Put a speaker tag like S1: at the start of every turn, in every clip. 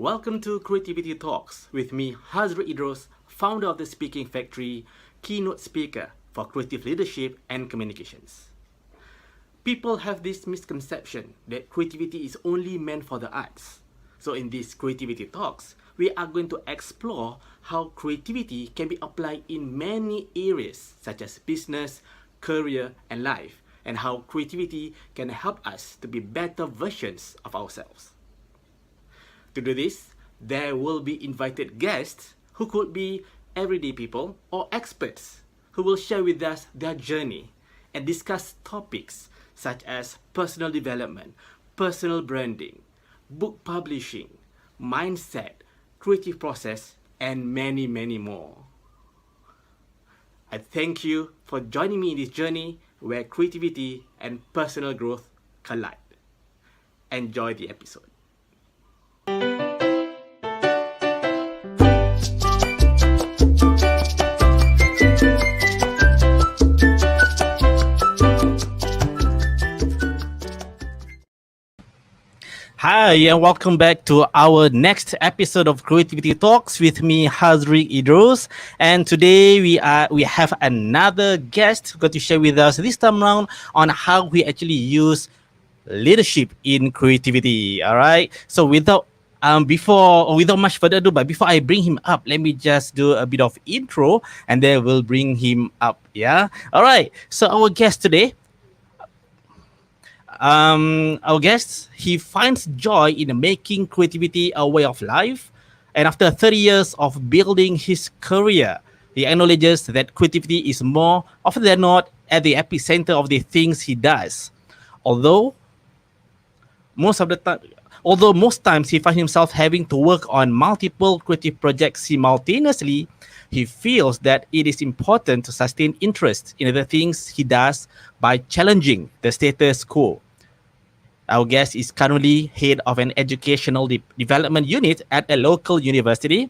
S1: welcome to Creativity Talks with me, Hazriq Idrus, founder of the Speaking Factory, keynote speaker for creative leadership and communications. People have this misconception that creativity is only meant for the arts. So in these Creativity Talks, we are going to explore how creativity can be applied in many areas such as business, career, and life, and how creativity can help us to be better versions of ourselves. To do this, there will be invited guests who could be everyday people or experts who will share with us their journey and discuss topics such as personal development, personal branding, book publishing, mindset, creative process, and many, many more. I thank you for joining me in this journey where creativity and personal growth collide. Enjoy the episode. Hi, and welcome back to our next episode of Creativity Talks with me, Hazriq Idrus. And today we have another guest going to share with us this time around on how we actually use leadership in creativity. All right. So without much further ado, but before I bring him up, let me just do a bit of intro, and then we'll bring him up. Yeah. All right. So our guest today. Our guest, he finds joy in making creativity a way of life. And after 30 years of building his career, he acknowledges that creativity is more often than not at the epicenter of the things he does. Although most times he finds himself having to work on multiple creative projects simultaneously, he feels that it is important to sustain interest in the things he does by challenging the status quo. Our guest is currently head of an educational development unit at a local university,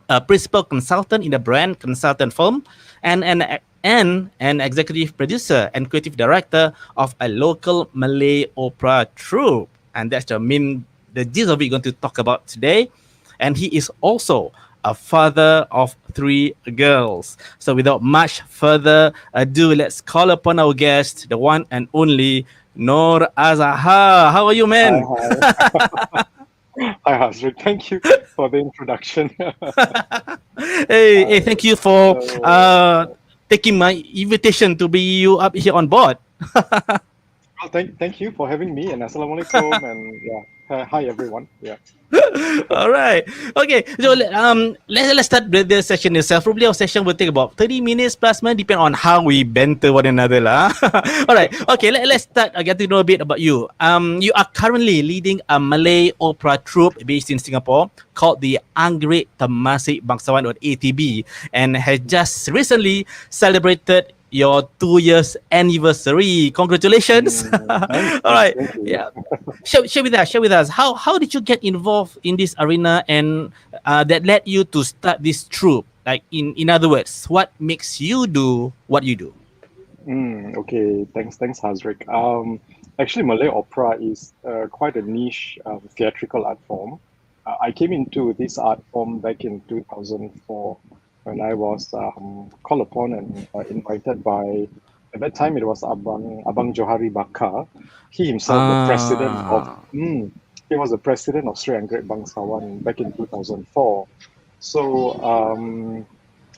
S1: a principal consultant in a brand consultant firm, and an executive producer and creative director of a local Malay Opera troupe. And that's the gist of it we're going to talk about today. And he is also a father of 3 girls. So without much further ado, let's call upon our guest, the one and only Noor Azhar. How are you, man?
S2: Hi. Hi, Hazriq. Thank you for the introduction.
S1: Hey, thank you for taking my invitation to be you up here on board.
S2: Well, thank you for having me, and assalamualaikum, and hi everyone. Yeah.
S1: All right. Okay. So let's start the session itself. Probably our session will take about 30 minutes plus, man, depending on how we banter one another, lah. All right. Okay. Let's start. Get to know a bit about you. You are currently leading a Malay Opera troupe based in Singapore called the Anggerik Temasek Bangsawan, or ATB, and has just recently celebrated your 2 years anniversary. Congratulations. All right. Yeah. Share with us. How did you get involved in this arena, and that led you to start this troupe? Like in other words, what makes you do what you do?
S2: Okay. Thanks, Hazriq. Actually, Malay Opera is quite a niche theatrical art form. I came into this art form back in 2004. When I was called upon and invited by, at that time it was Abang Johari Bakar. He himself, he was the president of Sri Anggerik Bangsawan back in 2004. So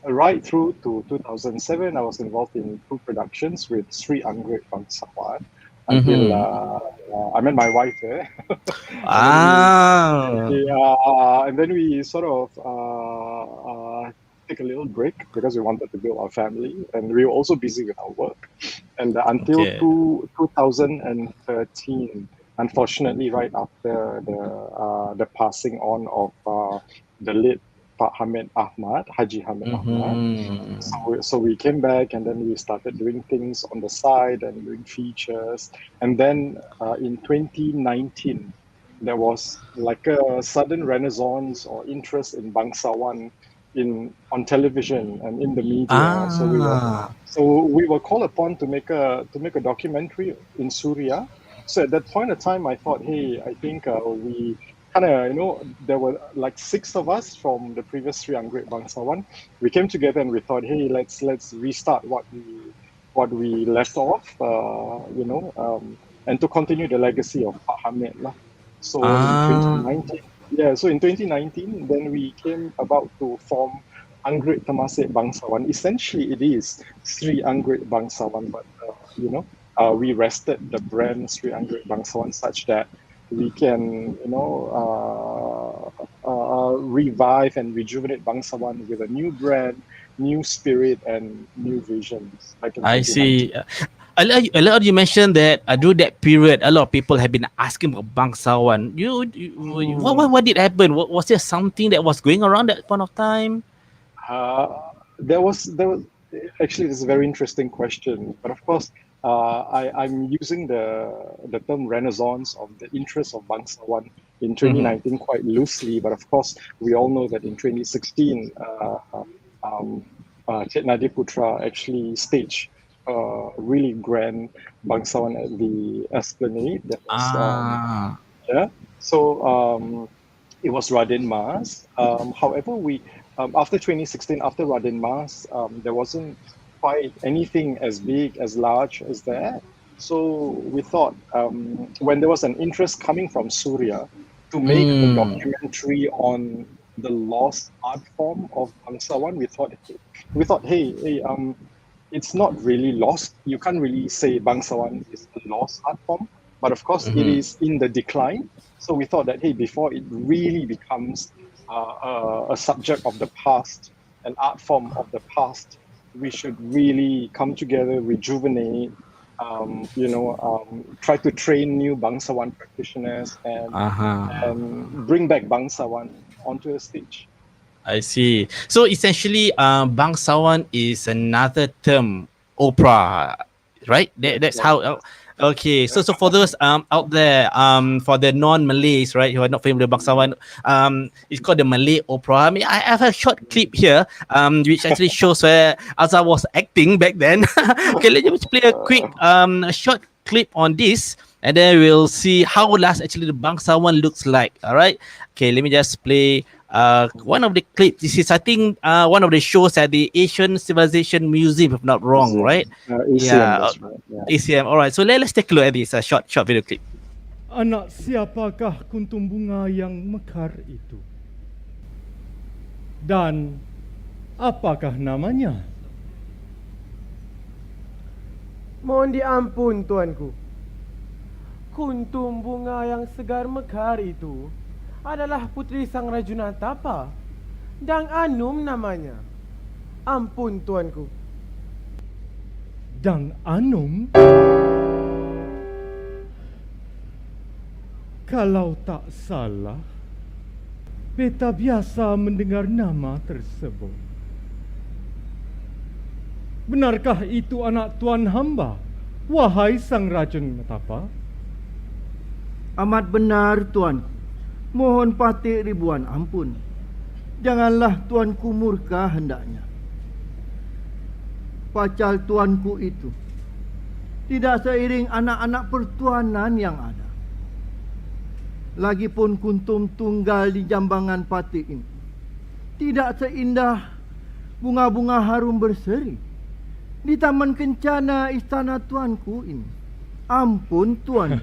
S2: right through to 2007, I was involved in 2 productions with Sri Anggerik Bangsawan until I met my wife there. And then we sort of take a little break because we wanted to build our family, and we were also busy with our work. And until 2013, unfortunately, right after the passing on of the late Haji Hamid Ahmad. So we came back, and then we started doing things on the side and doing features. And then in 2019, there was like a sudden renaissance or interest in Bangsawan on television and in the media. So we were called upon to make a documentary in Suria. So at that point of time, I thought, hey, I think we kind of, there were like 6 of us from the previous three Anggerik Bangsawan. We came together and we thought, hey, let's restart what we left off, and to continue the legacy of Pak Hamid lah. So in
S1: Ah,
S2: 2019, so in 2019, then we came about to form Anggerik Temasek Bangsawan. Essentially, it is Sri Anggerik Bangsawan, but we rested the brand Sri Anggerik Bangsawan such that we can, revive and rejuvenate Bangsawan with a new brand, new spirit, and new visions. Like in
S1: I
S2: 2019.
S1: see. A lot you mentioned that during that period, a lot of people have been asking about Bangsawan. What did happen? Was there something that was going around that point of time?
S2: Uh, there was actually, this is a very interesting question, but of course, I'm using the term renaissance of the interest of Bangsawan in
S1: Mm-hmm.
S2: 2019 quite loosely, but of course, we all know that in 2016, Cik Nadir Putra actually staged really grand Bangsawan at the Esplanade. That was
S1: Ah.
S2: yeah. So it was Radin Mas. However, we after 2016, after Radin Mas, there wasn't quite anything as big, as large as that. So we thought, when there was an interest coming from Surya to make a
S1: Mm.
S2: documentary on the lost art form of Bangsawan, we thought, hey, it's not really lost. You can't really say Bangsawan is a lost art form, but of course, it
S1: Mm-hmm.
S2: is in the decline. So we thought that, hey, before it really becomes a subject of the past, an art form of the past, we should really come together, rejuvenate, try to train new Bangsawan practitioners, and
S1: Uh-huh.
S2: bring back Bangsawan onto a stage.
S1: I see. So essentially, Bangsawan is another term, opera, right?
S2: That's
S1: That's
S2: right.
S1: how. Okay, so for those out there, for the non-Malays, right, who are not familiar with Bangsawan, it's called the Malay Opera. I mean, I have a short clip here, which actually shows where Azhar was acting back then. Okay, let's just play a quick, a short clip on this, and then we'll see how last actually the Bangsawan looks like. All right. Okay, let me just play one of the clips. This is, I think, one of the shows at the Asian Civilization Museum, if not wrong,
S2: Museum,
S1: right?
S2: ACM,
S1: Yeah,
S2: that's right. Yeah.
S1: ACM. All right, so let's take a look at this short video clip.
S3: Anak siapakah kuntum bunga yang mekar itu? Dan apakah namanya?
S4: Mohon diampun, tuanku. Kuntum bunga yang segar mekar itu adalah putri sang Rajuna Tapa. Dang Anum namanya. Ampun, tuanku.
S3: Dang Anum? Kalau tak salah, beta biasa mendengar nama tersebut. Benarkah itu anak tuan hamba, wahai sang Rajun Tapa?
S5: Amat benar, tuanku. Mohon patik ribuan ampun. Janganlah tuanku murka hendaknya. Pacal tuanku itu tidak seiring anak-anak pertuanan yang ada. Lagipun kuntum tunggal di jambangan patik ini tidak seindah bunga-bunga harum berseri di taman kencana istana tuanku ini. Ampun, tuan.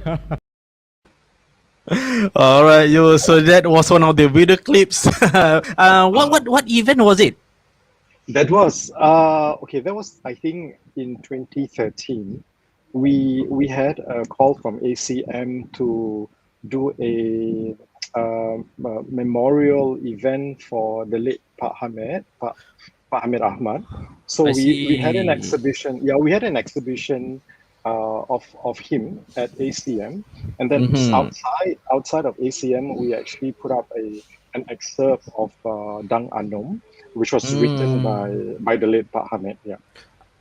S1: All right, yo. So that was one of the video clips. What event was it?
S2: That was okay. That was, I think, in 2013. We had a call from ACM to do a memorial event for the late Pak Hamid Ahmad. So we had an
S1: see.
S2: exhibition. Yeah, we had an exhibition of him at ACM, and then outside of ACM, we actually put up an excerpt of Dang Anom, which was written by the late Pak Hamid. Yeah.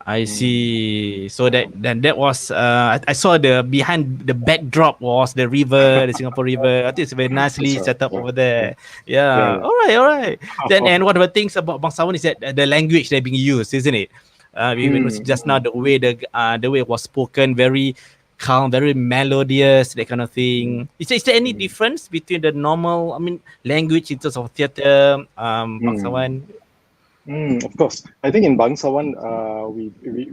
S1: I see. So that was I saw the behind the backdrop was the river, the Singapore River. I think it's very nicely
S2: That's right,
S1: set up
S2: yeah.
S1: over there.
S2: Yeah.
S1: Yeah. All right. Then and one of the things about Bangsawan is that the language that being used, isn't it? Even just now the way it was spoken, very calm, very melodious, that kind of thing. Is there any difference between the normal, language in terms of theater, Bangsawan?
S2: Of course. I think in Bangsawan,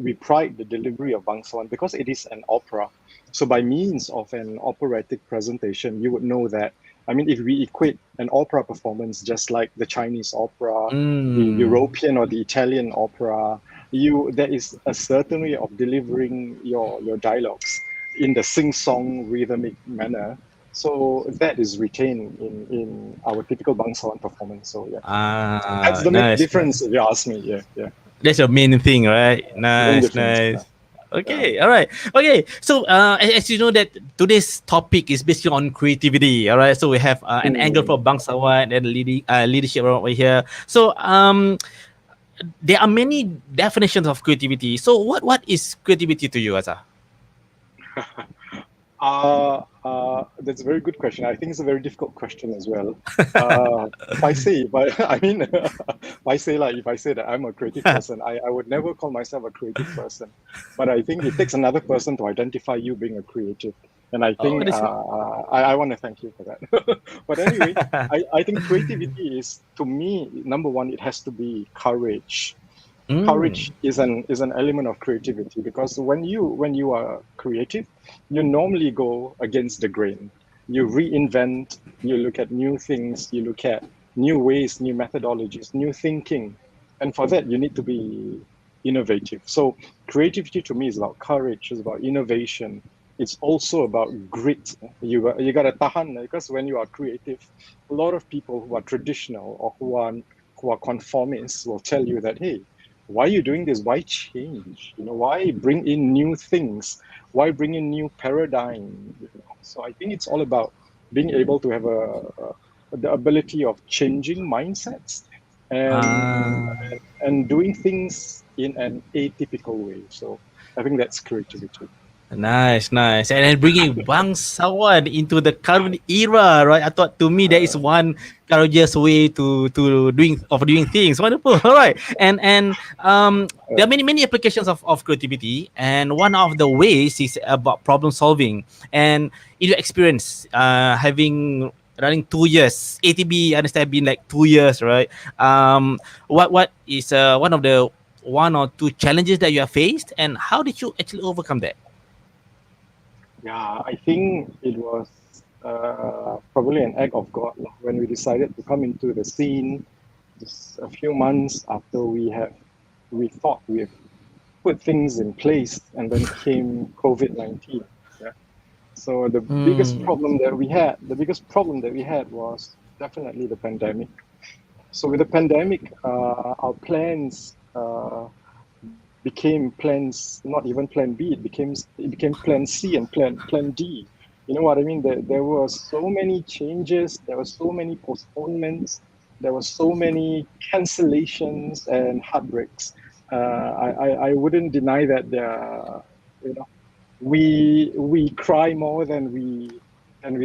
S2: we pride the delivery of Bangsawan because it is an opera. So by means of an operatic presentation, you would know that. If we equate an opera performance just like the Chinese opera, the European or the Italian opera, there is a certain way of delivering your dialogues in the sing-song rhythmic manner. So that is retained in our typical Bangsawan performance. So yeah, that's the main
S1: Nice.
S2: difference if you ask me. Yeah.
S1: That's the main thing, right?
S2: Main
S1: Nice,
S2: difference.
S1: nice. Okay, all right. Okay, so as you know that today's topic is basically on creativity. All right, so we have an angle for Bangsawan and leadership over here. So there are many definitions of creativity. So what is creativity to you, Azhar?
S2: That's a very good question. I think it's a very difficult question as well. If I say that I'm a creative person, I would never call myself a creative person. But I think it takes another person to identify you being a creative. And I think I want to thank you for that. But anyway, I think creativity is, to me, number one, it has to be courage. Courage is an element of creativity, because when you are creative, you normally go against the grain. You reinvent, you look at new things, you look at new ways, new methodologies, new thinking. And for that, you need to be innovative. So creativity to me is about courage, it's about innovation. It's also about grit. You got to tahan, because when you are creative, a lot of people who are traditional or who are conformists will tell you that, hey, why are you doing this? Why change? Why bring in new things? Why bring in new paradigm? So I think it's all about being able to have the ability of changing mindsets and doing things in an atypical way. So I think that's creativity.
S1: Nice. And then bringing Bangsawan into the current era, right? I thought, to me, that is one courageous way to doing things. Wonderful. All right. And there are many applications of creativity, and one of the ways is about problem solving. And in your experience, running 2 years, ATB, I understand, been like 2 years, right? What is one or two challenges that you have faced, and how did you actually overcome that?
S2: Yeah, I think it was probably an act of God when we decided to come into the scene just a few months after we thought we have put things in place, and then came COVID-19. Yeah. So the biggest problem that we had was definitely the pandemic. So with the pandemic, our plans became plans, not even plan B, it became plan C and plan D. You know what I mean? There were so many changes, there were so many postponements, there were so many cancellations and heartbreaks. I wouldn't deny that we cry more than we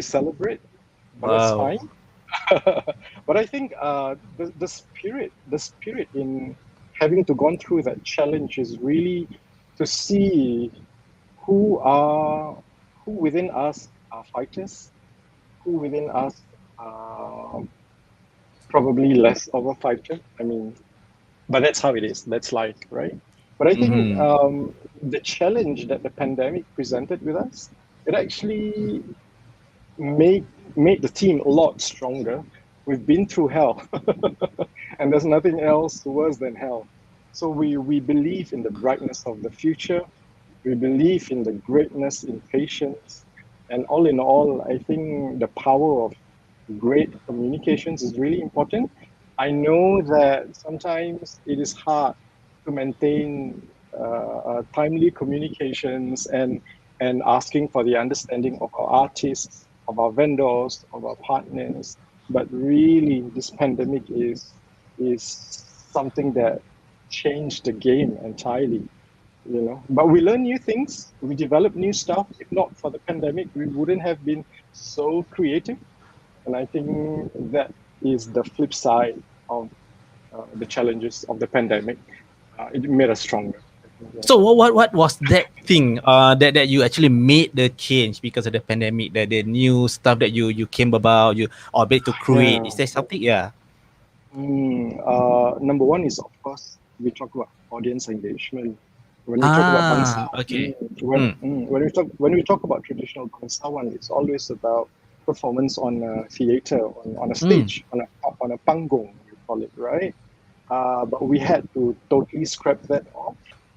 S2: celebrate, but that's fine. But I think the spirit in having to gone through that challenge is really to see who within us are fighters, who within us are probably less of a fighter. But that's how it is. That's life, right? But I think the challenge that the pandemic presented with us, it actually made the team a lot stronger. We've been through hell, and there's nothing else worse than hell. So we believe in the brightness of the future. We believe in the greatness in patience. And all in all, I think the power of great communications is really important. I know that sometimes it is hard to maintain timely communications and asking for the understanding of our artists, of our vendors, of our partners. But really, this pandemic is something that changed the game entirely. But we learn new things, we develop new stuff. If not for the pandemic, we wouldn't have been so creative. And I think that is the flip side of the challenges of the pandemic. It made us stronger.
S1: So what was that thing that you actually made the change because of the pandemic, the new stuff that you came about, you or able to create?
S2: Yeah.
S1: Is there something? Yeah.
S2: Number one is, of course, we talk about audience engagement. When we talk about
S1: Ah,
S2: bangsawan,
S1: okay.
S2: when we talk about traditional bangsawan, it's always about performance on a theater, on a
S1: Mm.
S2: stage, on a panggung, we call it, right? But we had to totally scrap that off.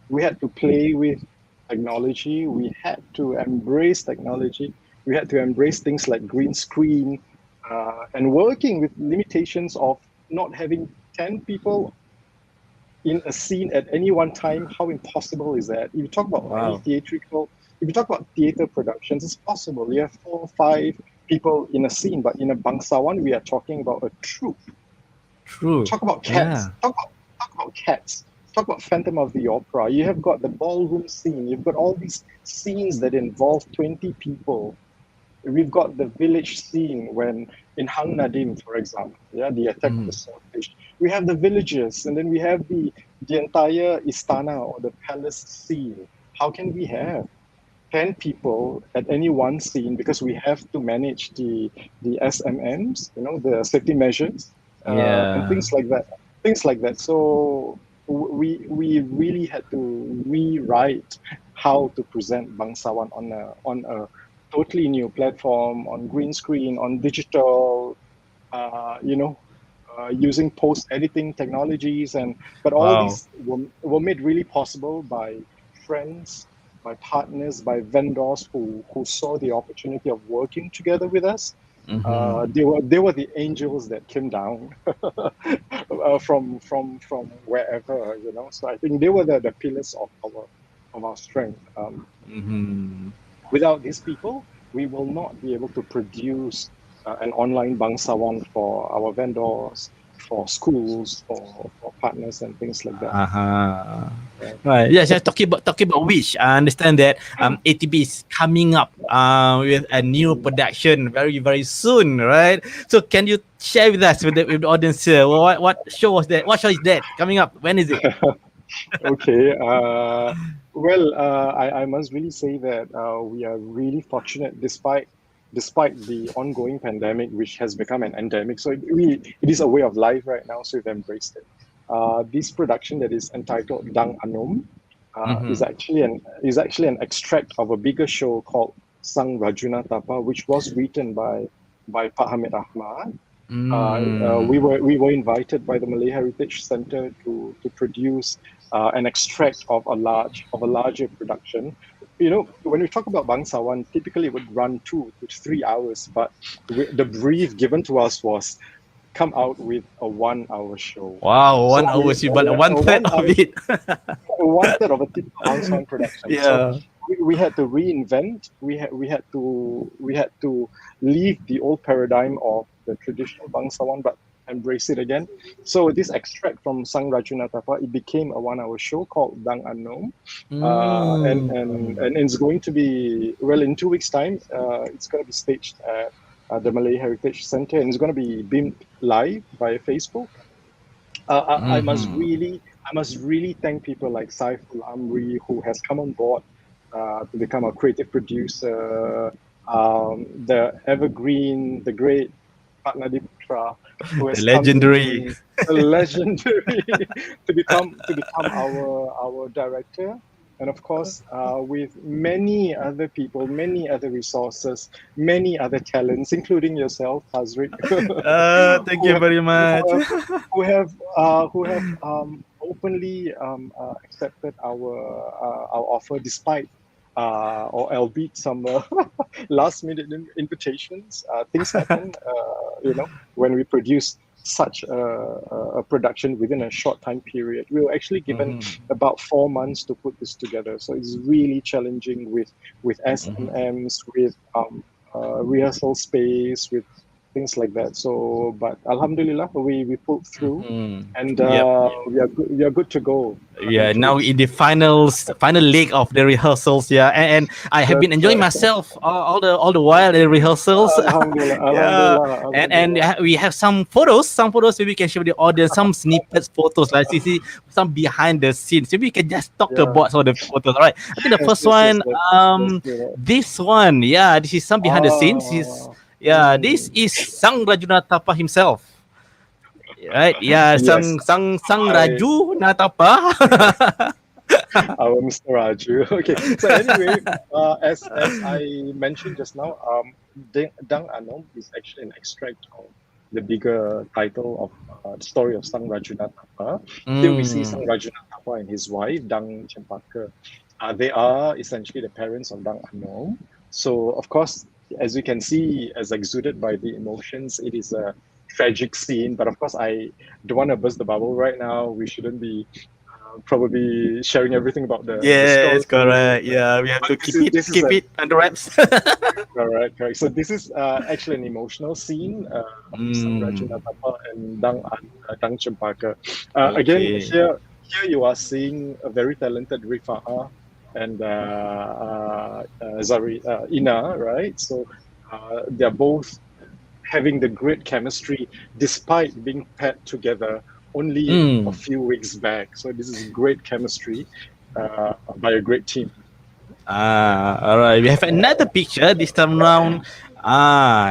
S2: We had to play with technology. We had to embrace technology. We had to embrace things like green screen, and working with limitations of not having 10 people in a scene at any one time. How impossible is that? If you talk about any
S1: Wow.
S2: theatrical, if you talk about theater productions, it's possible. You have 4 or 5 people in a scene, but in a bangsawan, we are talking about a troupe.
S1: True.
S2: Talk about cats.
S1: Yeah.
S2: Talk about cats. Talk about Phantom of the Opera. You have got the ballroom scene. You've got all these scenes that involve 20 people. We've got the village scene when in Hang Nadim, for example, yeah, the attack of the swordfish. We have the villages, and then we have the entire istana or the palace scene. How can we have 10 people at any one scene because we have to manage the SMMs, the safety measures, and
S1: Yeah.
S2: things like that. Things like that. So we really had to rewrite how to present Bangsawan on a totally new platform, on green screen, on digital, using post editing technologies, but all
S1: Wow.
S2: these were made really possible by friends, by partners, by vendors who saw the opportunity of working together with us.
S1: Mm-hmm.
S2: They were the angels that came down from wherever. So I think they were the pillars of our strength.
S1: Mm-hmm.
S2: Without these people, we will not be able to produce an online bangsawan for our vendors, for schools, for partners, and things like that.
S1: Uh-huh.
S2: Right.
S1: Right. Yes, yeah, talking about which, I understand that ATB is coming up with a new production very soon, right? So can you share with us with the audience here? What show was that? What show is that coming up? When is it?
S2: Okay. Well, I must really say that we are really fortunate, despite the ongoing pandemic, which has become an endemic. So it is a way of life right now. So we've embraced it. This production that is entitled Dang Anom
S1: Mm-hmm.
S2: is actually an extract of a bigger show called Sang Rajuna Tapa, which was written by Pak Hamid Ahmad. We were invited by the Malay Heritage Center to produce an extract of a larger production. When we talk about Bangsawan, typically it would run 2 to 3 hours, but the brief given to us was come out with a 1 hour show.
S1: Wow,
S2: So
S1: 1 hour, but
S2: yeah,
S1: one third of it.
S2: one third of a typical Bangsawan production. So
S1: Yeah.
S2: we had to reinvent. We had to leave the old paradigm of the traditional Bangsawan, but embrace it again. So this extract from Sang Rajuna Tapa, it became a 1 hour show called Dang Anom, and it's going to be, well, in 2 weeks' time. It's going to be staged at the Malay Heritage Center, and it's going to be beamed live via Facebook.
S1: Mm-hmm.
S2: I must really thank people like Saiful Amri, who has come on board to become a creative producer. The evergreen, the great Patnadi Putra, who
S1: The
S2: has come to
S1: legendary.
S2: be a legendary to become our director. And of course, with many other people, many other resources, many other talents, including yourself, Hazriq,
S1: Thank
S2: who
S1: you
S2: have,
S1: very much.
S2: who have who have openly accepted our offer, despite or albeit some last minute invitations. Things happen, when we produce such a production within a short time period. We were actually given
S1: Mm-hmm.
S2: about 4 months to put this together, so it's really challenging with
S1: Mm-hmm.
S2: SMMs, with rehearsal space, with things like that. So, but Alhamdulillah, we pulled through, and
S1: Yep.
S2: we are good to go.
S1: Yeah, now in the final leg of the rehearsals, yeah, and I have been enjoying myself all the while in the rehearsals.
S2: Alhamdulillah,
S1: Yeah,
S2: Alhamdulillah,
S1: and
S2: Alhamdulillah.
S1: we have some photos maybe we can show the audience some snippets photos like see some behind the scenes. Maybe we can just talk
S2: Yeah.
S1: about some of the photos. All right, I think the
S2: Yes,
S1: first
S2: yes, yes,
S1: one,
S2: let's do that.
S1: this one, yeah, this is some behind the scenes. This is Sang Rajunatapa himself. Right, yeah,
S2: Yes,
S1: Sang
S2: I,
S1: Raju Natapa.
S2: our Mr. Raju. Okay, so anyway, as I mentioned just now, Dang Anom is actually an extract of the bigger title of the story of Sang Rajunatapa. Here we see Sang Rajunatapa and his wife, Dang Cempaka. They are essentially the parents of Dang Anom. So, of course, as you can see, as exuded by the emotions, it is a tragic scene. But of course, I don't want to burst the bubble right now. We shouldn't be probably sharing everything about the story.
S1: Yes, correct. Yeah, we have to
S2: But this is
S1: keep it under wraps.
S2: correct. So this is actually an emotional scene of Sang Rajunatapa and Dang Cempaka. Again,
S1: Okay.
S2: here you are seeing a very talented Rifa'a and Ina, right? So they're both having the great chemistry despite being paired together only a few weeks back. So this is great chemistry by a great team.
S1: All right. We have another picture this time around.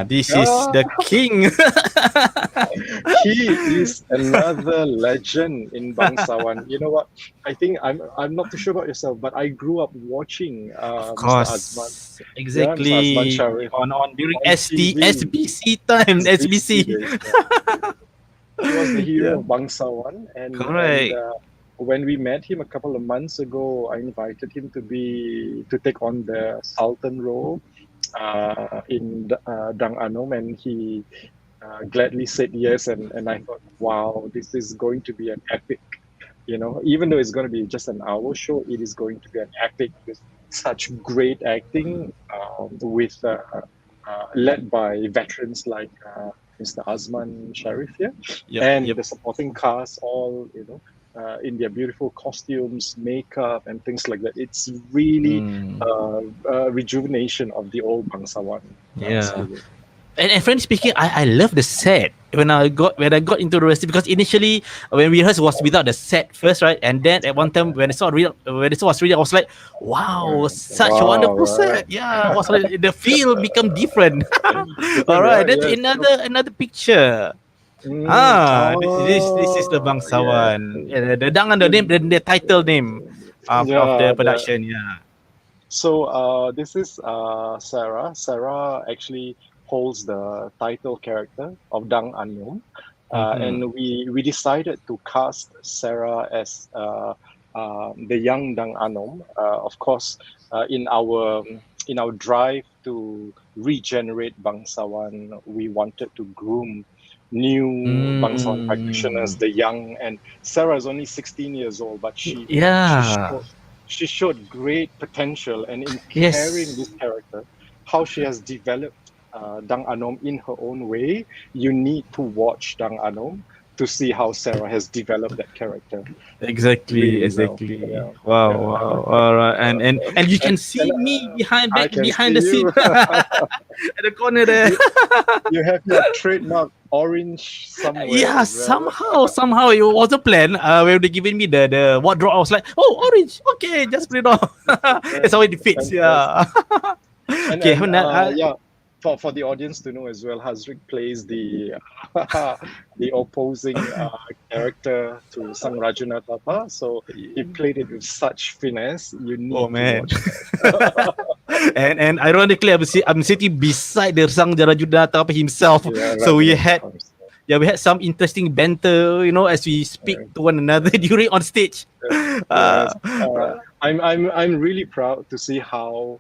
S1: This is the king.
S2: He is another legend in Bangsawan. You know what? I think I'm not too sure about yourself, but I grew up watching
S1: Of
S2: Mr. Azman.
S1: course,
S2: Yeah, Mr. Azman
S1: exactly.
S2: Sharif
S1: On during
S2: on TV.
S1: SBC time, SBC.
S2: days, yeah. He was the hero
S1: Yeah.
S2: of Bangsawan, and
S1: Correct.
S2: when we met him a couple of months ago, I invited him to take on the Sultan role in Dang Anom, and he gladly said yes. And I thought, wow, this is going to be an epic. You know, even though it's going to be just an hour show, it is going to be an epic with such great acting, led by veterans like Mr. Azman Sharif here, and the supporting cast, all in their beautiful costumes, makeup, and things like that. It's really rejuvenation of the old Bangsawan. Song.
S1: And frankly speaking, I love the set when I got into the recipe, because initially when we rehearsed it was without the set first, right? And then at one time when I saw was real, I was like, wow, such a wonderful set. Yeah, was like, the feel become different. All right, that's another picture. This is the Bangsawan. Yeah, the Dangan, the name, the title name of the production.
S2: So this is Sarah. Sarah actually holds the title character of Dang Anom, and we decided to cast Sarah as the young Dang Anom. Of course, in our drive to regenerate Bangsawan, we wanted to groom new Bangsawan practitioners, the young. And Sarah is only 16 years old, but she showed great potential, and in carrying this character, how she has developed Dang Anom in her own way. You need to watch Dang Anom to see how Sarah has developed that character.
S1: Exactly.
S2: Well.
S1: Wow. All right, and you can see me behind the scene at the corner there.
S2: You have your trademark orange somewhere.
S1: Yeah, somehow it was a plan. When they giving me the wardrobe, I was like, oh, orange. Okay, just put it on. That's how it fits. Yeah.
S2: For the audience to know as well, Hazriq plays the opposing character to Sang Rajunatapa. So he played it with such finesse. You need to watch it.
S1: and ironically, I'm sitting beside the Sang Rajunatapa himself. So we had some interesting banter, as we speak to one another during on stage.
S2: I'm really proud to see how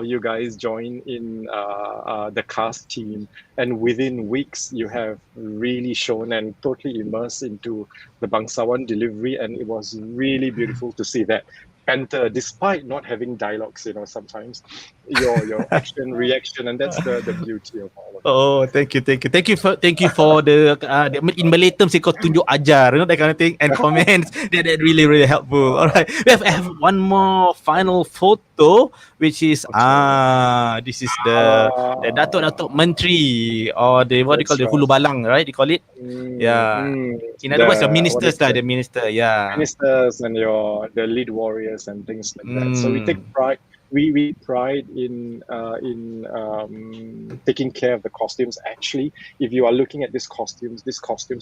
S2: you guys join in the cast team, and within weeks you have really shown and totally immersed into the Bangsawan delivery, and it was really beautiful to see that. banter despite not having dialogues. Sometimes your action reaction, and that's the beauty of all of it.
S1: Oh, thank you for the in Malay terms they call tunjuk ajar, that kind of thing, and comments. That really helpful. All right, I have one more final photo, which is this is the Datuk Menteri, or the what do you call, the Hulu Balang, right? You call it. Yeah. In other words, the ministers, the minister. Yeah.
S2: Ministers and the lead warriors and things like that. So we take pride. We pride in taking care of the costumes. Actually, if you are looking at these costumes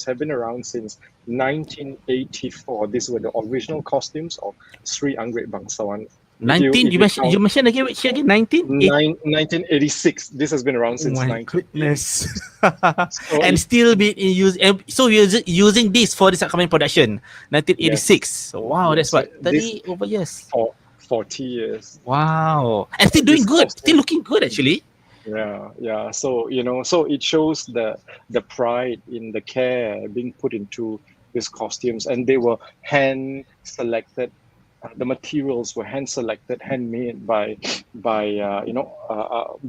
S2: have been around since 1984. These were the original costumes of Sri Anggerik Bangsawan.
S1: 19. You mentioned again. Which again?
S2: 1986. This has been around since.
S1: Oh my goodness! And still be in use. So you're using this for this upcoming production. 1986. Yes. Wow, that's what 30 over years.
S2: 40 years.
S1: Wow. And still doing good. Still looking good, actually.
S2: Yeah. So, so it shows the pride in the care being put into these costumes, and they were hand selected. The materials were hand selected, handmade by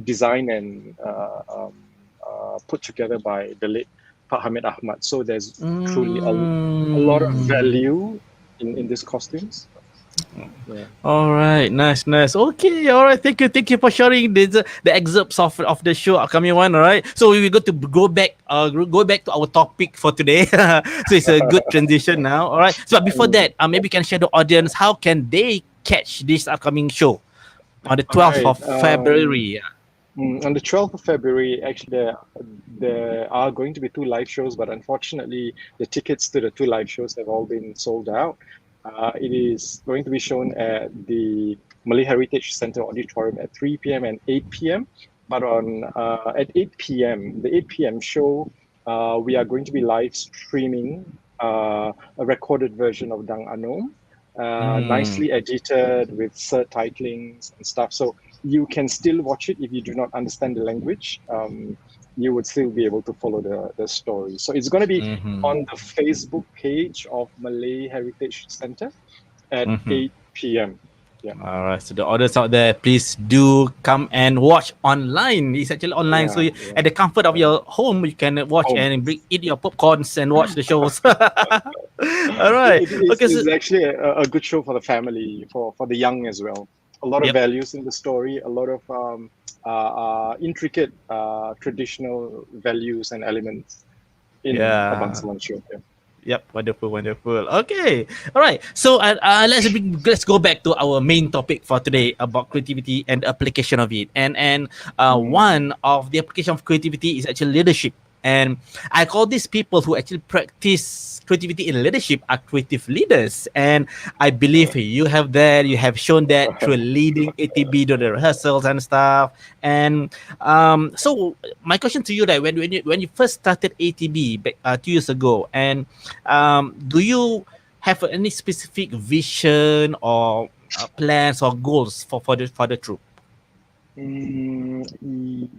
S2: design and put together by the late Pak Hamid Ahmad. So there's truly a lot of value in these costumes. Yeah.
S1: All right, nice. Okay, all right. Thank you for sharing the excerpts of the show, upcoming one. All right. So we got to go back to our topic for today. So it's a good transition now. All right. So before that, maybe you can share the audience how can they catch this upcoming show on the 12th of February.
S2: On the 12th of February, actually, there are going to be 2 live shows, but unfortunately, the tickets to the 2 live shows have all been sold out. It is going to be shown at the Malay Heritage Centre Auditorium at 3 p.m. and 8 p.m. But at 8 p.m., the 8 p.m. show, we are going to be live streaming a recorded version of Dang Anom, nicely edited with subtitlings and stuff. So you can still watch it if you do not understand the language. You would still be able to follow the story. So it's going to be on the Facebook page of Malay Heritage Centre at 8 p.m. Yeah.
S1: All right. So the orders out there, please do come and watch online. It's actually online. So at the comfort of your home, you can watch and eat your popcorns and watch the shows. All right.
S2: It's actually a good show for the family, for the young as well. A lot of values in the story, a lot of intricate traditional values and elements in the Bangsawan show.
S1: Yep, wonderful. Okay, all right. So let's go back to our main topic for today about creativity and the application of it. And one of the application of creativity is actually leadership. And I call these people who actually practice creativity in leadership are creative leaders. And I believe you have shown that through leading ATB, doing the rehearsals and stuff. And so my question to you, that when you first started ATB back 2 years ago, and do you have any specific vision or plans or goals for the troupe?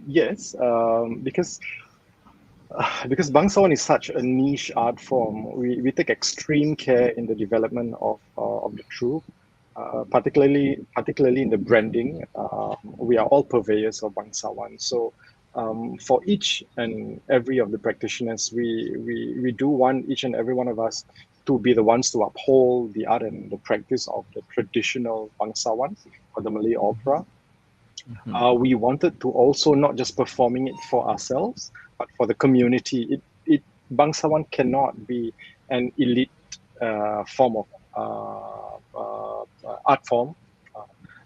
S2: Yes, because Bangsawan is such a niche art form, we take extreme care in the development of the troupe, particularly in the branding. We are all purveyors of Bangsawan, so for each and every of the practitioners, we do want each and every one of us to be the ones to uphold the art and the practice of the traditional Bangsawan or the Malay Opera. We wanted to also not just performing it for ourselves, but for the community. Bangsawan cannot be an elite form of art form.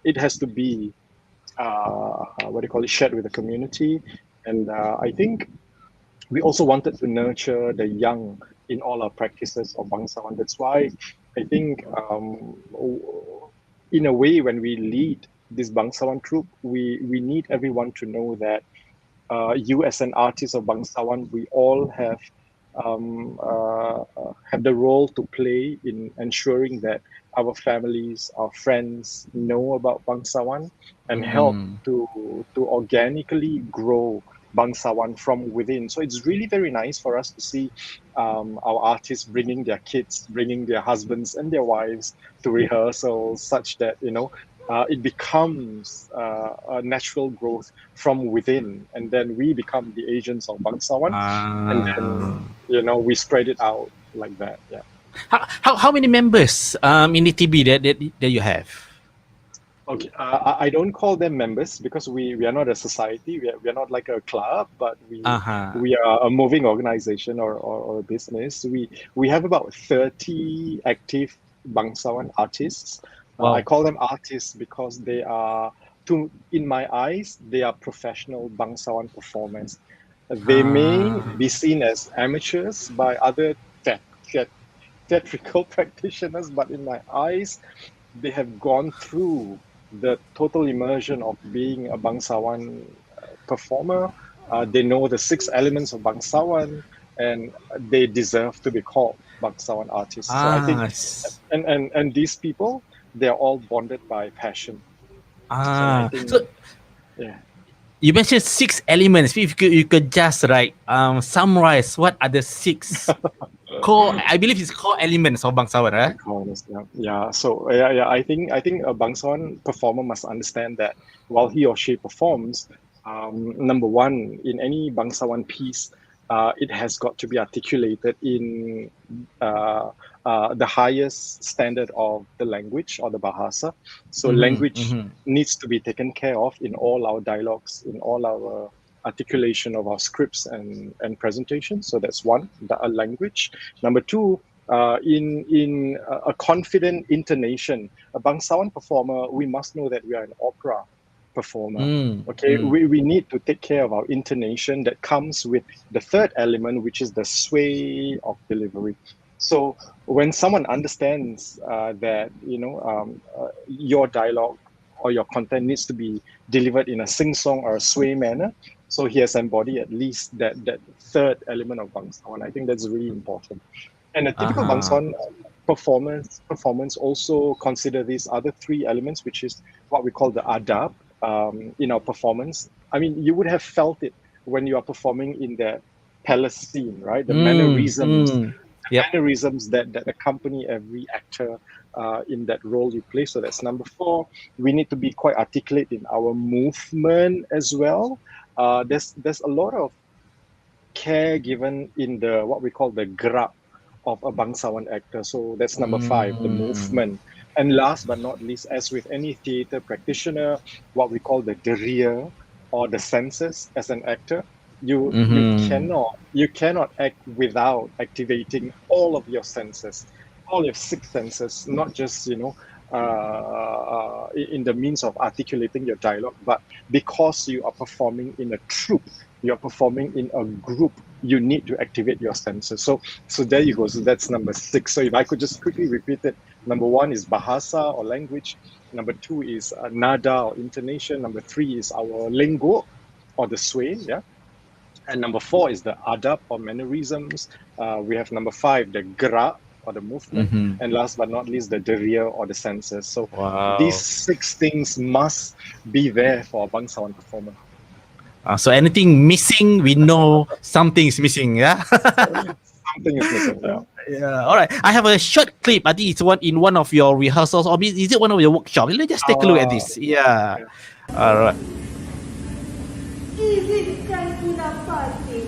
S2: It has to be shared with the community. And I think we also wanted to nurture the young in all our practices of Bangsawan. That's why I think in a way, when we lead this Bangsawan troupe, we need everyone to know that you as an artist of Bangsawan, we all have the role to play in ensuring that our families, our friends know about Bangsawan and help to organically grow Bangsawan from within. So it's really very nice for us to see our artists bringing their kids, bringing their husbands and their wives to rehearsals, such that it becomes a natural growth from within, and then we become the agents of Bangsawan, and then we spread it out like that. Yeah.
S1: How many members in the TB that you have?
S2: Okay, I don't call them members because we are not a society. We are not like a club, but we are a moving organization or a business. We have about 30 active Bangsawan artists.
S1: Wow.
S2: I call them artists because they are, in my eyes, they are professional Bangsawan performers. They may be seen as amateurs by other theatrical practitioners, but in my eyes, they have gone through the total immersion of being a Bangsawan performer. They know the 6 elements of Bangsawan, and they deserve to be called Bangsawan artists. So I think, and these people, they're all bonded by passion. So I think, yeah.
S1: You mentioned 6 elements. If you could just summarize what are the 6 core, I believe it's core elements of Bangsawan, right?
S2: Yeah. So I think a Bangsawan performer must understand that while he or she performs, number one, in any Bangsawan piece, it has got to be articulated in the highest standard of the language or the bahasa. So language needs to be taken care of in all our dialogues, in all our articulation of our scripts and presentations. So that's one, a language. Number two, in a confident intonation, a Bangsawan performer, we must know that we are an opera performer. We need to take care of our intonation that comes with the third element, which is the sway of delivery. So when someone understands that your dialogue or your content needs to be delivered in a sing-song or a sway manner, so he has embodied at least that third element of Bangsawan. I think that's really important. And a typical Bangsawan performance also consider these other 3 elements, which is what we call the adab in our performance. I mean, you would have felt it when you are performing in the palace scene, right? The mannerisms, mannerisms that accompany every actor in that role you play. So that's number 4. We need to be quite articulate in our movement as well. There's a lot of care given in the what we call the gerak of a Bangsawan actor. So that's number 5, the movement. And last but not least, as with any theatre practitioner, what we call the deria or the senses as an actor, you cannot act without activating all of your senses, all your 6 senses, not just in the means of articulating your dialogue, but because you are performing in a troupe, you're performing in a group, you need to activate your senses. So there you go. So that's number 6. So if I could just quickly repeat it, number 1 is bahasa or language. Number 2 is nada or intonation. Number 3 is our lingo or the sway. Yeah. And number 4 is the adab or mannerisms. We have number 5, the gerak or the movement. And last but not least, the deria or the senses. So these 6 things must be there for a Bangsawan performer.
S1: So anything missing, we know something is missing, yeah?
S2: Something is missing, yeah.
S1: Yeah, all right. I have a short clip. I think it's in one of your rehearsals, or is it one of your workshops? Let's just take a look at this. Yeah. All right.
S6: Izinkan Punapati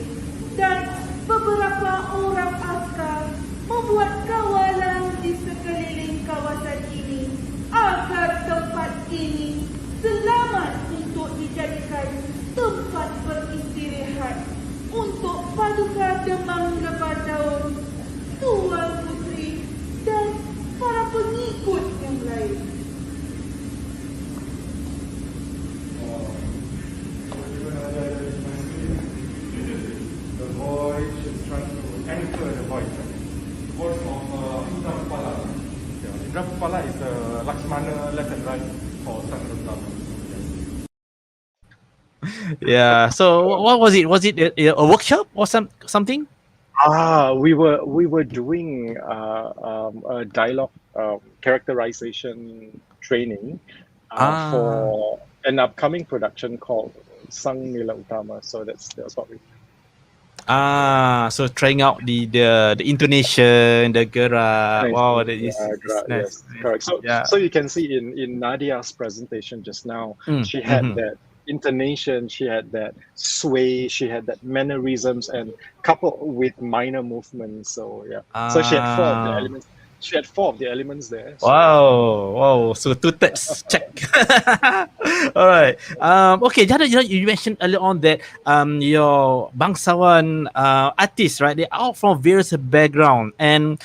S6: dan beberapa orang askar membuat kawalan di sekeliling kawasan ini agar tempat ini selamat untuk dijadikan tempat beristirahat untuk paduka demang lebat daun, Tuan Puteri dan para pengikut yang lain.
S3: The voice is trying to anchor the voice. The voice of Indra Kepala. Indra Kepala is Lakshmana left and right for Sang Rutama.
S1: Yeah. So what was it? Was it a workshop or something?
S2: We were doing a dialogue characterization training for an upcoming production called sang nila utama. So that's what we.
S1: So trying out the intonation, the gerak. Wow, that is nice.
S2: Yes, correct. So
S1: Yeah.
S2: so you can see in Nadia's presentation just now, she had that intonation, she had that sway, she had that mannerisms, and coupled with minor movements. So yeah, so she had four of the elements. She had four of the elements there. So.
S1: Wow. So 2/3 check. All right. Okay, Jada, you mentioned earlier on that your Bangsawan artists, right? They are from various background, and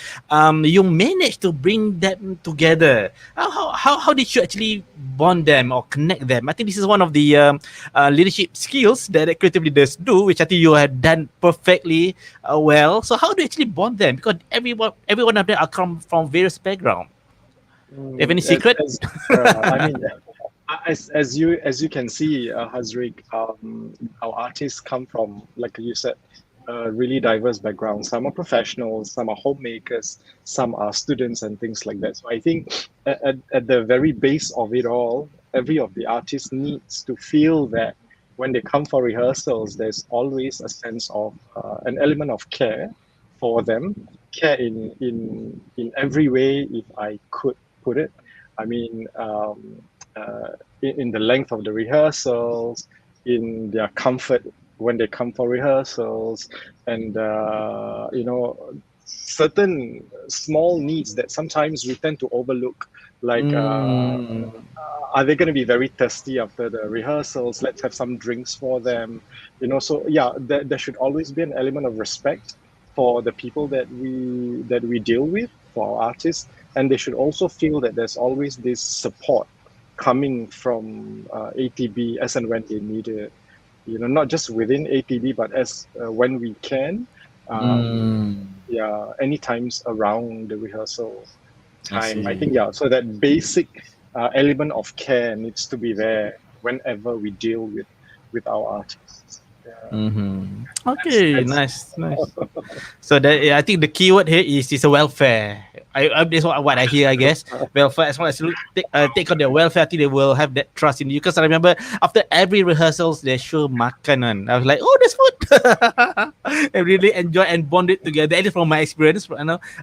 S1: you managed to bring them together. How did you actually bond them or connect them? I think this is one of the leadership skills that creative leaders do, which I think you have done perfectly well. So how do you actually bond them? Because every one of them are come from various background. Do you have any secret?
S2: I mean, as you can see, Hazriq, our artists come from, like you said, really diverse backgrounds. Some are professionals, some are homemakers, some are students and things like that. So I think at the very base of it all, every of the artists needs to feel that when they come for rehearsals, there's always a sense of an element of care for them, care in every way, if I could put it. I mean, in the length of the rehearsals, in their comfort when they come for rehearsals, and certain small needs that sometimes we tend to overlook, like are they going to be very thirsty after the rehearsals? Let's have some drinks for them, so yeah, there should always be an element of respect for the people that we deal with, for our artists, and they should also feel that there's always this support coming from ATB as and when they need it. Not just within ATB, but as when we can. Any times around the rehearsal time. I think so that basic element of care needs to be there whenever we deal with our artists.
S1: Okay, nice. So I think the keyword here is a welfare. That's what I hear, I guess. Welfare, as long as you take on their welfare, I think they will have that trust in you. Because I remember after every rehearsals, they show makanan. I was like, oh, there's food. I really enjoy and bond it together. At least from my experience,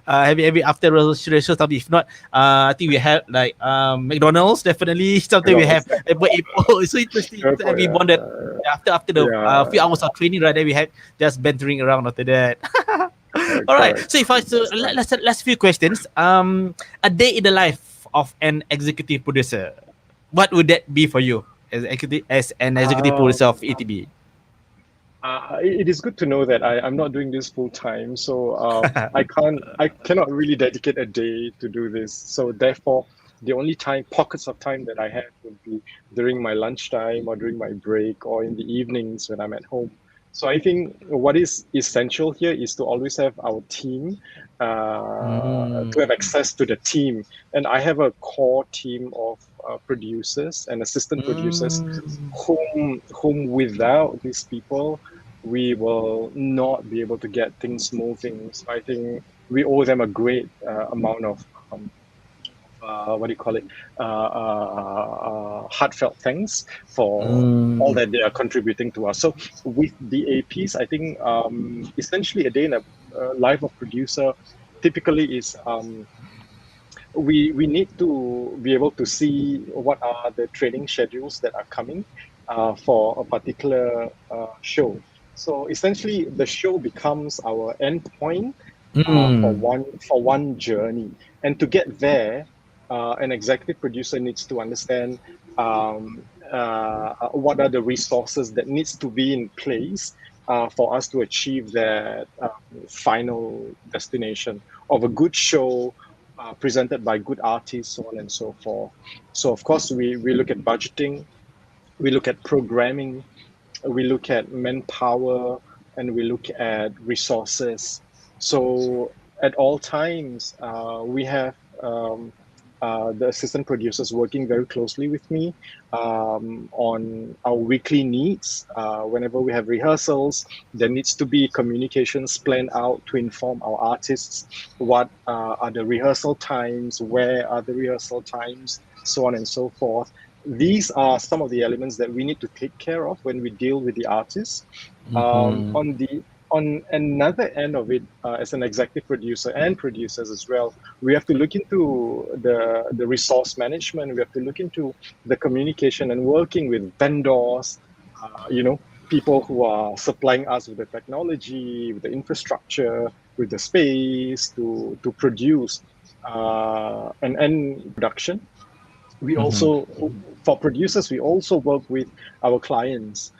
S1: every after rehearsals, if not, I think we have like McDonald's, definitely. Something we have. It's so interesting. We bonded after the few hours of training, right? Then we had just bantering around after that. All right. So if I last few questions. A day in the life of an executive producer, what would that be for you as an executive producer of ATB?
S2: It is good to know that I'm not doing this full time, so I cannot really dedicate a day to do this. So therefore, the only pockets of time that I have would be during my lunchtime or during my break or in the evenings when I'm at home. So I think what is essential here is to always have our team, to have access to the team. And I have a core team of producers and assistant producers whom without these people, we will not be able to get things moving. So I think we owe them a great amount of heartfelt thanks for all that they are contributing to us. So with the APs, I think essentially a day in a life of producer typically is we need to be able to see what are the training schedules that are coming for a particular show. So essentially the show becomes our end point for one journey. And to get there, an executive producer needs to understand what are the resources that needs to be in place for us to achieve that final destination of a good show presented by good artists, so on and so forth. So of course we look at budgeting, we look at programming, we look at manpower, and we look at resources. So at all times, we have the assistant producers working very closely with me on our weekly needs. Whenever we have rehearsals, there needs to be communications planned out to inform our artists what are the rehearsal times, where are the rehearsal times, so on and so forth. these are some of the elements that we need to take care of when we deal with the artists. On another end of it, as an executive producer and producers as well, we have to look into the resource management. We have to look into the communication and working with vendors, people who are supplying us with the technology, with the infrastructure, with the space to produce an end production. We also, for producers, we also work with our clients,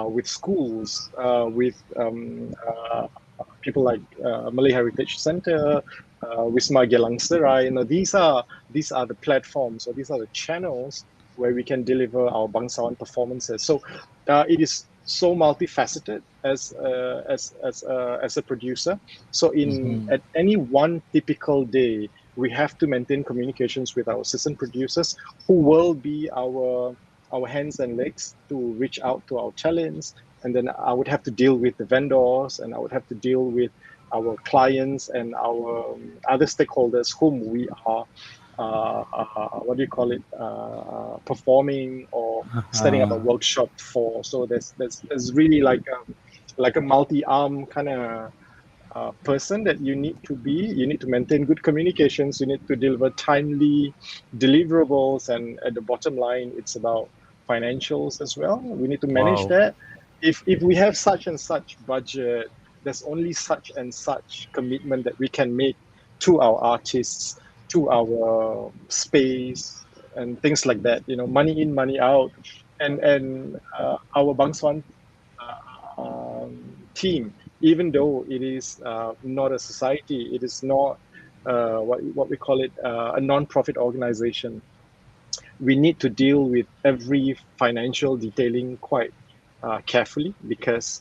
S2: with schools, with people like Malay Heritage Center, Wisma Gelang Serai. These are the platforms, or these are the channels where we can deliver our Bangsawan performances. So it is so multifaceted as a producer. So at any one typical day, we have to maintain communications with our assistant producers, who will be our hands and legs to reach out to our talents. And then I would have to deal with the vendors, and I would have to deal with our clients and our other stakeholders whom we are performing or setting up a workshop for. So there's really like a multi-arm kind of person that you need to be. You need to maintain good communications. You need to deliver timely deliverables, and at the bottom line, it's about financials as well. We need to manage that. If we have such and such budget, there's only such and such commitment that we can make to our artists, to our space, and things like that. Money in, money out, and our Bangsawan team, even though it is not a society, it is not what we call it a non-profit organization. We need to deal with every financial detailing quite carefully, because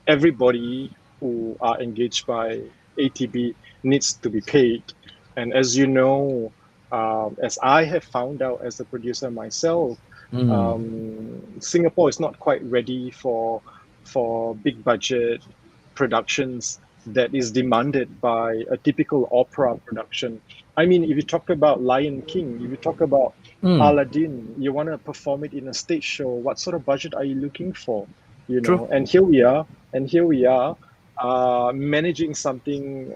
S2: everybody who are engaged by ATB needs to be paid. And as you know, as I have found out as a producer myself, Singapore is not quite ready for big budget productions that is demanded by a typical opera production. I mean, if you talk about Lion King, if you talk about Aladdin, you want to perform it in a stage show, what sort of budget are you looking for?
S1: True.
S2: And here we are managing something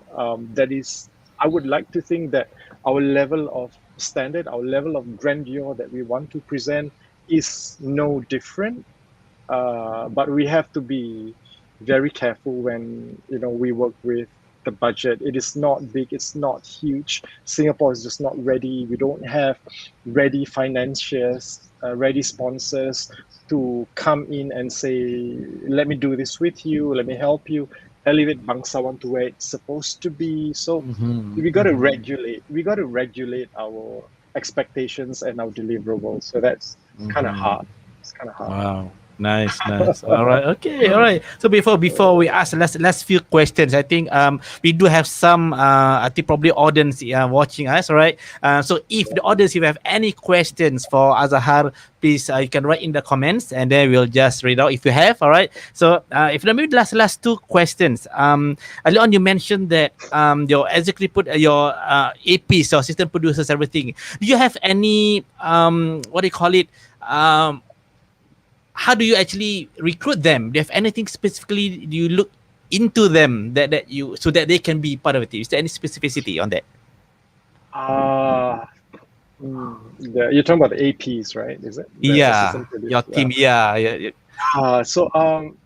S2: that is, I would like to think that our level of standard, our level of grandeur that we want to present is no different. But we have to be very careful when we work with the budget. It is not big, it's not huge. Singapore is just not ready. We don't have ready financiers, ready sponsors to come in and say, let me do this with you, let me help you elevate Bangsawan to where it's supposed to be. So we got to regulate our expectations and our deliverables. So that's kind of hard. It's kind of hard.
S1: Wow. Nice. All right. Okay. All right. So before we ask last few questions, I think we do have some I think probably audience watching us. All right. So if the audience, if you have any questions for Azhar, please you can write in the comments, and then we'll just read out if you have. All right. So if let me last two questions. Earlier on you mentioned that your executive put your APs, your assistant producers, everything. Do you have any what do you call it? How do you actually recruit them? Do you have anything specifically? Do you look into them that you, so that they can be part of it? Is there any specificity on that?
S2: You're talking about the APs, right? Is it?
S1: Yeah, your team. Yeah.
S2: So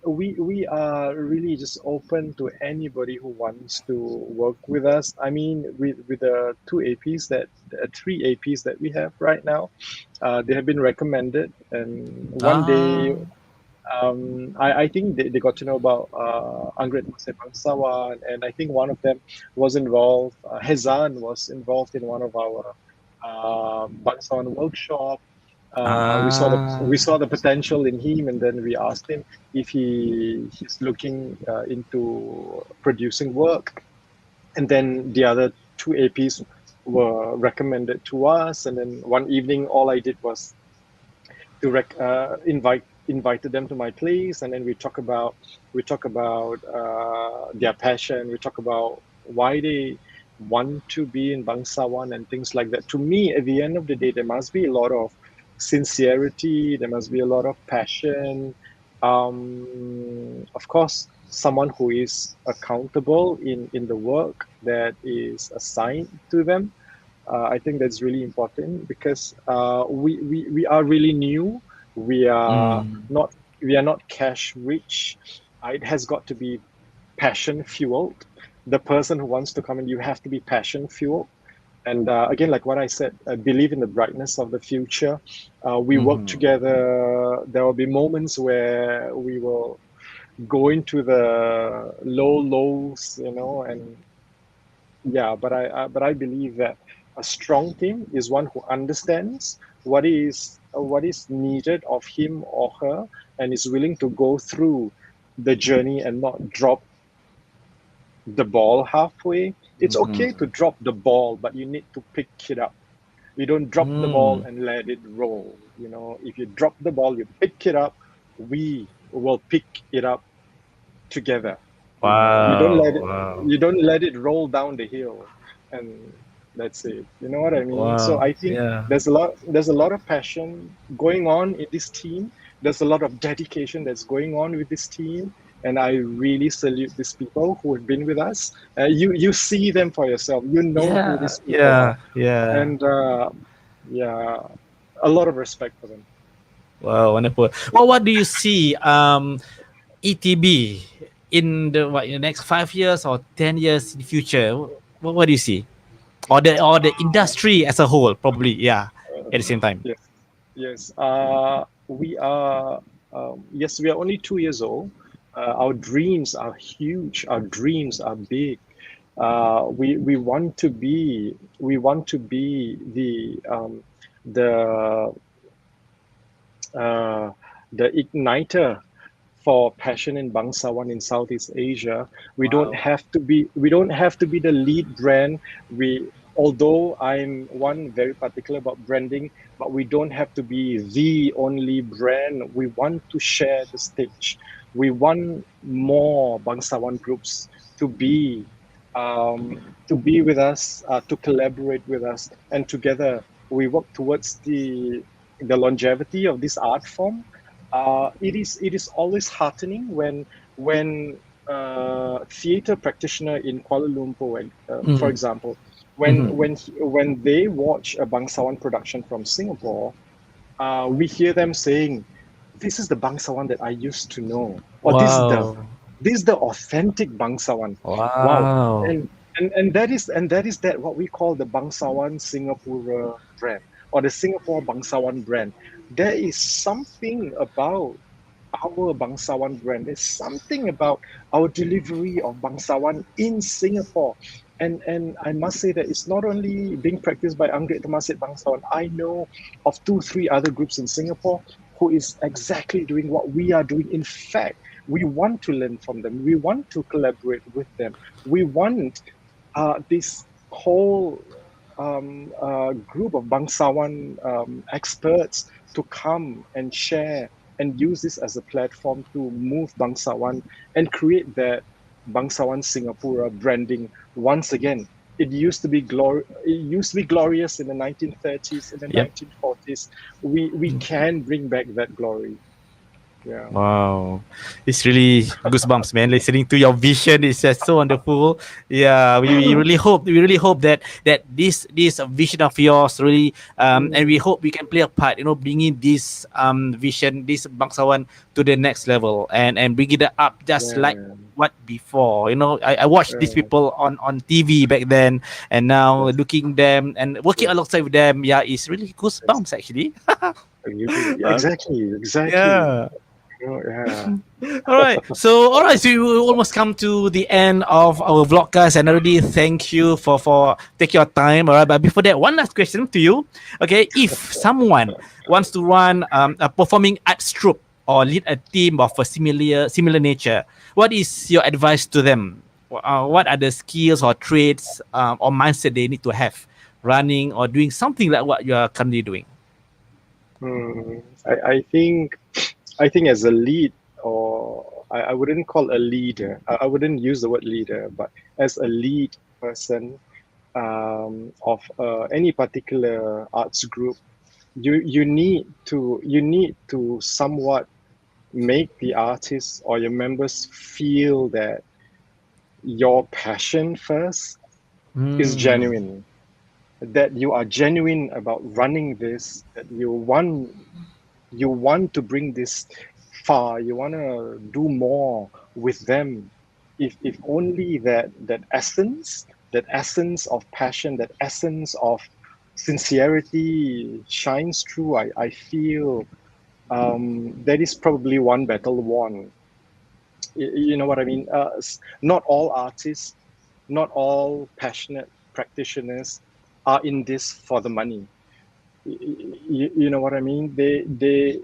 S2: we are really just open to anybody who wants to work with us. I mean, with the three APs that we have right now, they have been recommended, and one day I think they got to know about Anggerik Temasek Bangsawan, and I think one of them was involved. Hezan was involved in one of our Bangsawan workshop. We saw the potential in him, and then we asked him if he's looking into producing work. And then the other two APs were recommended to us, and then one evening all I did was to invited them to my place, and then we talk about their passion. We talk about why they want to be in Bangsawan and things like that. To me, at the end of the day, there must be a lot of sincerity, there must be a lot of passion. Of course, someone who is accountable in the work that is assigned to them. I think that's really important because we are really new. We are
S1: Mm.
S2: not we are not cash rich. It has got to be passion fueled. The person who wants to come in, you have to be passion fueled. And again, like what I said, I believe in the brightness of the future. We work
S1: Mm-hmm.
S2: together. There will be moments where we will go into the lows, and yeah, but I believe that a strong team is one who understands what is needed of him or her and is willing to go through the journey and not drop the ball halfway. It's okay to
S1: Mm-hmm.
S2: drop the ball, but you need to pick it up. You don't drop the ball
S1: Mm.
S2: and let it roll. If you drop the ball, you pick it up. We will pick it up together. You don't let
S1: Wow.
S2: it
S1: Wow.
S2: you don't let it roll down the hill, and that's it. You know what I mean? So
S1: Wow.
S2: I think
S1: Yeah.
S2: there's a lot of passion going on in this team. There's a lot of dedication that's going on with this team, and I really salute these people who have been with us. You see them for yourself. You know who
S1: Yeah.
S2: these people are,
S1: Yeah. Yeah.
S2: and yeah, a lot of respect for them.
S1: Wow. Wonderful. Well, what do you see? ETB in the next 5 years or 10 years in the future? What do you see? Or the industry as a whole, probably. Yeah. At the same time.
S2: Yes, yes. We are only 2 years old. Our dreams are huge. Our dreams are big. We want to be the uh, the igniter for passion in Bangsawan in Southeast Asia.
S1: Wow.
S2: We don't have to be the lead brand. Although I'm one very particular about branding, but we don't have to be the only brand. We want to share the stage. We want more Bangsawan groups to be with us, to collaborate with us, and together we work towards the longevity of this art form. It is always heartening when theater practitioner in Kuala Lumpur, for
S1: Mm-hmm.
S2: example,
S1: Mm-hmm.
S2: when they watch a Bangsawan production from Singapore, we hear them saying, "This is the Bangsawan that I used to know," or
S1: Wow.
S2: this is the authentic Bangsawan." Wow,
S1: Wow.
S2: and that is that what we call the Bangsawan Singapura brand or the Singapore Bangsawan brand. There is something about our Bangsawan brand. There's something about our delivery of Bangsawan in Singapore. And I must say that it's not only being practiced by Anggerik Temasek Bangsawan. I know of 2, 3 other groups in Singapore who is exactly doing what we are doing. In fact, we want to learn from them. We want to collaborate with them. We want this whole group of Bangsawan experts to come and share and use this as a platform to move Bangsawan and create that Bangsawan Singapura branding once again. It used to be glorious in the 1930s, in the
S1: Yep.
S2: 1940s. We can bring back that glory. Yeah.
S1: Wow, it's really goosebumps, man. Listening to your vision is just so wonderful. Yeah, we really hope that this vision of yours really, and we
S2: Mm,
S1: hope we can play a part. Bringing this vision, this Bangsawan to the next level, and bring it up just like
S2: yeah.
S1: what before. I watched these
S2: Yeah.
S1: people on TV back then, and now
S2: Yes.
S1: looking them and working
S2: Yes.
S1: alongside with them. Yeah, it's really
S2: Yes.
S1: goosebumps actually.
S2: Yeah,
S1: Uh,
S2: exactly. Exactly.
S1: yeah.
S2: Yeah.
S1: All right. So we almost come to the end of our vlogcast, and I already thank you for taking your time. All right. But before that, one last question to you. Okay. If someone wants to run a performing arts troupe or lead a team of a similar nature, what is your advice to them? What are the skills or traits or mindset they need to have running or doing something like what you are currently doing?
S2: I think as a lead, or I wouldn't call a leader. I wouldn't use the word leader, but as a lead person, any particular arts group, you need to somewhat make the artists or your members feel that your passion first is genuine, that you are genuine about running this, that you want to bring this far, you want to do more with them. If only that essence of passion, that essence of sincerity shines through, I feel that is probably one battle won. You know what I mean? Not all artists, not all passionate practitioners are in this for the money. You know what I mean? They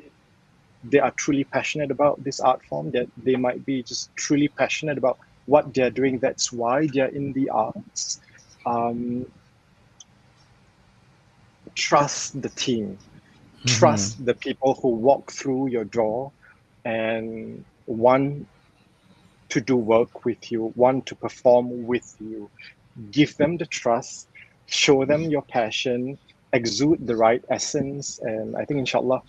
S2: are truly passionate about this art form, that they might be just truly passionate about what they're doing. That's why they're in the arts. Trust the team, trust the people who walk through your door and want to do work with you, want to perform with you. Give them the trust, show them your passion, exude the right essence, and I think inshallah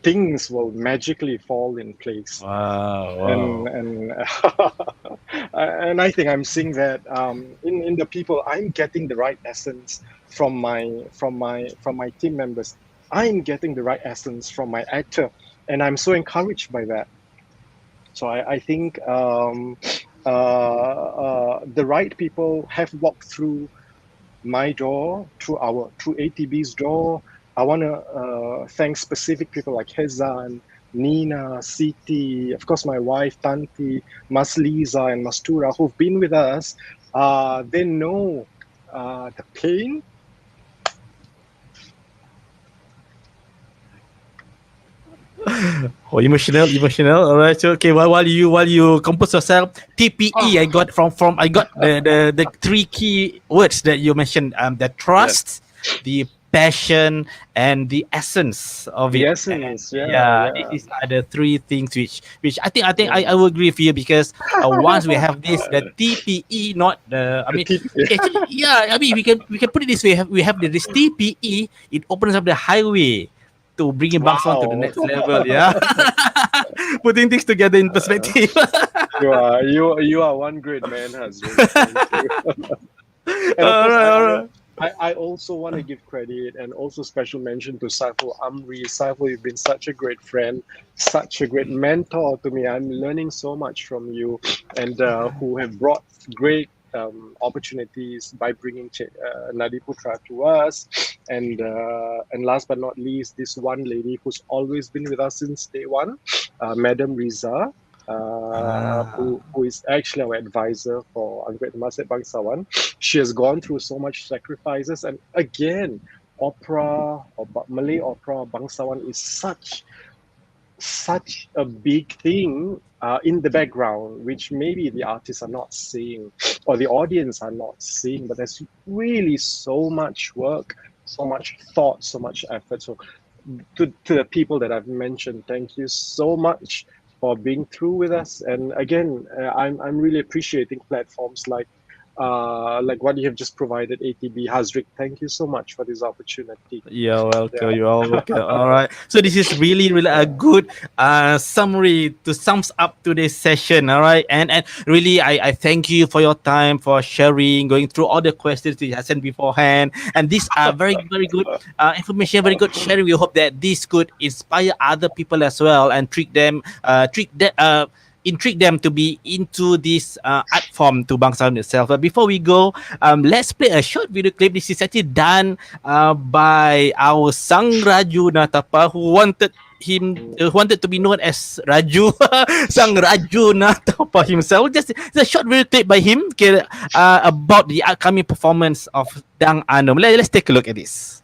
S2: things will magically fall in place.
S1: Wow.
S2: And and I think I'm seeing that in the people. I'm getting the right essence from my team members. I'm getting the right essence from my actor, and I'm so encouraged by that. So I think the right people have walked through my door, through ATB's door. I want to thank specific people like Hezan, Nina, Siti, of course my wife Tanti, Mas Liza and Mastura, who've been with us. They know the pain.
S1: Oh, emotional. All right. So, okay. While you compose yourself, TPE. I got I got the three key words that you mentioned. The trust, the passion, and the essence of it.
S2: The essence,
S1: These are the three things which I think I will agree with you, because once we have this, the TPE, not the I mean actually, I mean we can put it this way. We have this TPE. It opens up the highway to bringing Bangsawan to the next level. Yeah. Putting things together in perspective.
S2: you are one great man, Hazriq. Thank you. And of course,
S1: All right.
S2: I also want to give credit and also special mention to Saiful Amri. Saiful, you've been such a great friend, such a great mentor to me. I'm learning so much from you, and who have brought great opportunities by bringing Nadi Putra to us. And last but not least, this one lady who's always been with us since day one, Madam Riza. Who is actually our advisor for Anggerik Temasek Bangsawan. She has gone through so much sacrifices, and again, opera or Malay opera Bangsawan is such a big thing in the background, which maybe the artists are not seeing or the audience are not seeing, but there's really so much work, so much thought, so much effort. So to the people that I've mentioned, thank you so much for being through with us. And again, I'm really appreciating platforms like what you have just provided, ATB. Hazriq, thank you so much for this opportunity.
S1: You're welcome. You're all welcome. All right. So this is really a good summary to sums up today's session. All right. And really, I thank you for your time, for sharing, going through all the questions that you had sent beforehand. And these are very good information, very good sharing. We hope that this could inspire other people as well and intrigue them to be into this art form to Bangsawan itself. But before we go, let's play a short video clip. This is actually done by our Sang Raju Natapa, who wanted to be known as Raju, Sang Raju Natapa himself. Just a short video clip by him about the upcoming performance of Dang Anum. Let's take a look at this.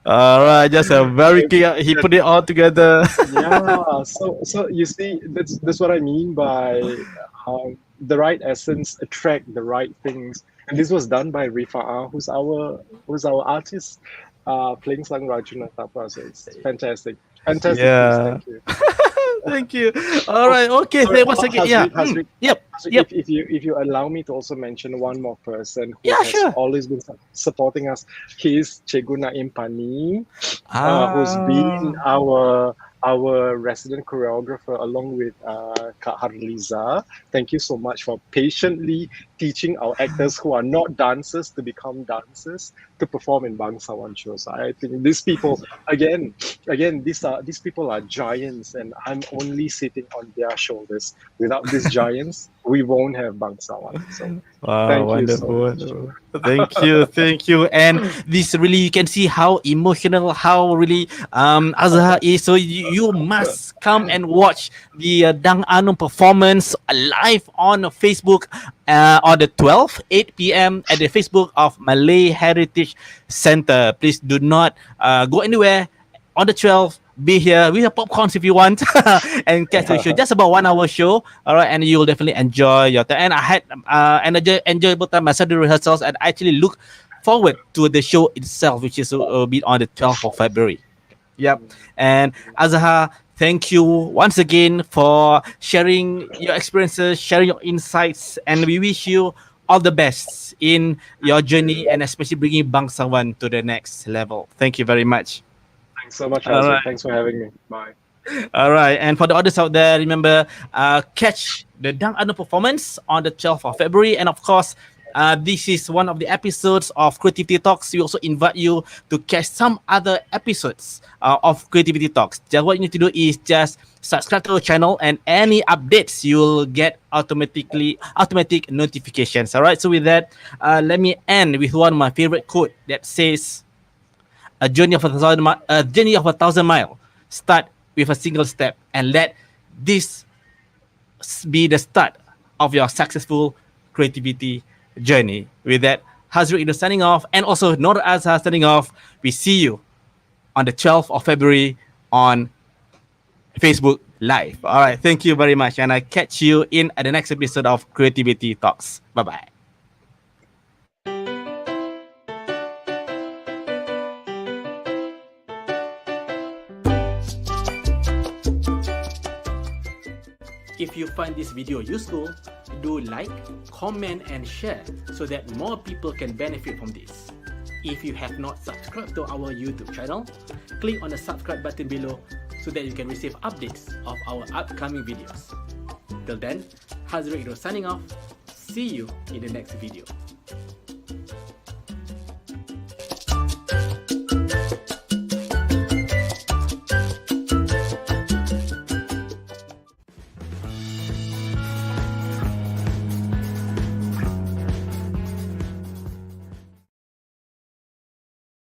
S1: All right, just a very clear. He put it all together.
S2: Yeah. So you see, that's what I mean by the right essence attract the right things, and this was done by Rifa'ah, who's our artist, playing Sang Rajuna Tapa. So it's fantastic, fantastic piece.
S1: Yeah.
S2: Thank you.
S1: Thank you. All right. Okay.
S2: Sorry,
S1: Once again, yeah.
S2: Hazriq,
S1: Yep.
S2: so
S1: Yep.
S2: if you allow me to also mention one more person who
S1: Yeah,
S2: has
S1: sure.
S2: always been supporting us, he is Cikgu Naim Pani, who's been
S1: Ah.
S2: our resident choreographer along with Kak Harliza. Thank you so much for patiently teaching our actors who are not dancers to become dancers to perform in Bangsawan shows. I think these people again these people are giants, and I'm only sitting on their shoulders. Without these giants, we won't have Bangsawan. So
S1: Wow,
S2: thank you so
S1: wonderful,
S2: much.
S1: wonderful. Thank you. And this really, you can see how emotional, how really Azhar is. So you must come and watch the Dang Anum performance live on Facebook on the 12th, 8 p.m. at the Facebook of Malay Heritage Center. Please do not go anywhere. On the 12th, be here with your popcorns if you want and catch the show. Just about 1 hour show. All right. And you'll definitely enjoy your time. And I had an enjoyable time myself the rehearsals, and I actually look forward to the show itself, which is will be on the 12th of February. Yep. And Azhar, thank you once again for sharing your experiences, sharing your insights, and we wish you all the best in your journey and especially bringing Bangsawan to the next level. Thank you very much.
S2: Thanks so much,
S1: All
S2: Hazriq.
S1: right.
S2: Thanks for having me. Bye.
S1: All right. And for the others out there, remember, catch the Dang Anu performance on the 12th of February. And of course, this is one of the episodes of Creativity Talks. We also invite you to catch some other episodes of Creativity Talks. Just what you need to do is just subscribe to our channel, and any updates you'll get automatic notifications. All right. So with that, let me end with one of my favorite quote that says, "A journey of a thousand mile. Start with a single step, and let this be the start of your successful creativity journey." With that, Hazriq Idrus signing off, and also Noor Azhar signing off. We see you on the 12th of February on Facebook Live. All right, thank you very much, and I catch you in the next episode of Creativity Talks. Bye bye. If you find this video useful, do like, comment, and share so that more people can benefit from this. If you have not subscribed to our YouTube channel, click on the subscribe button below so that you can receive updates of our upcoming videos. Till then, Hazriq Idrus signing off. See you in the next video.